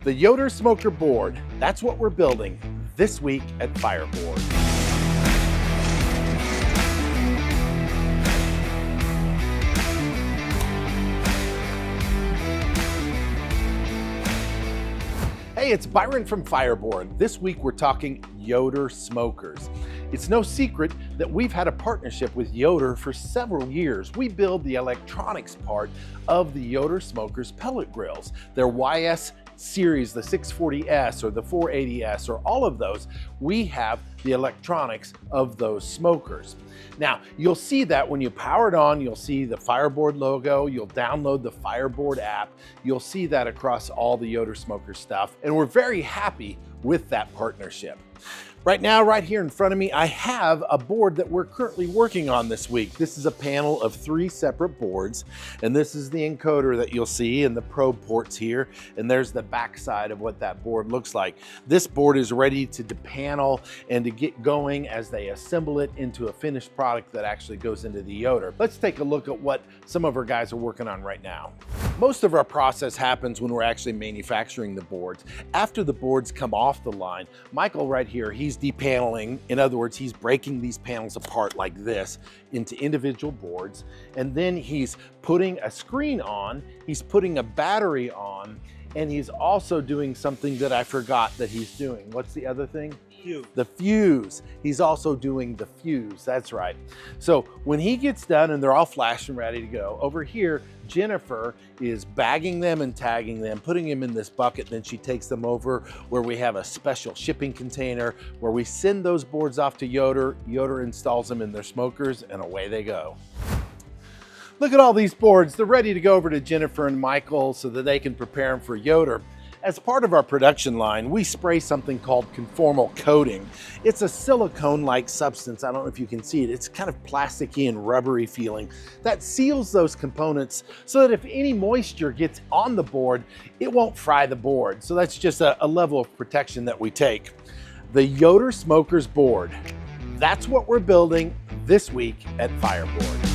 The Yoder smoker board, that's what we're building this week at FireBoard. Hey, it's Byron from FireBoard. This week we're talking Yoder smokers. It's no secret that we've had a partnership with Yoder for several years. We build the electronics part of the Yoder smokers pellet grills. Their YS series, the 640S or the 480S or all of those, we have the electronics of those smokers. Now, you'll see that when you power it on, you'll see the FireBoard logo, you'll download the FireBoard app, you'll see that across all the Yoder smoker stuff, and we're very happy with that partnership. Right now, right here in front of me, I have a board that we're currently working on this week. This is a panel of 3 separate boards, and this is the encoder that you'll see and the probe ports here, and there's the back side of what that board looks like. This board is ready to depanel and to get going as they assemble it into a finished product that actually goes into the Yoder. Let's take a look at what some of our guys are working on right now. Most of our process happens when we're actually manufacturing the boards. After the boards come off the line, Michael right here, he's depaneling. In other words, he's breaking these panels apart like this into individual boards, and then he's putting a screen on, he's putting a battery on, and he's also doing something that I forgot that he's doing. What's the other thing? Fuse. The fuse. He's also doing the fuse, that's right. So when he gets done and they're all flashed and ready to go, over here, Jennifer is bagging them and tagging them, putting them in this bucket, then she takes them over where we have a special shipping container where we send those boards off to Yoder. Yoder installs them in their smokers and away they go. Look at all these boards. They're ready to go over to Jennifer and Michael so that they can prepare them for Yoder. As part of our production line, we spray something called conformal coating. It's a silicone-like substance. I don't know if you can see it. It's kind of plasticky and rubbery feeling that seals those components so that if any moisture gets on the board, it won't fry the board. So that's just a level of protection that we take. The Yoder Smokers board. That's what we're building this week at FireBoard.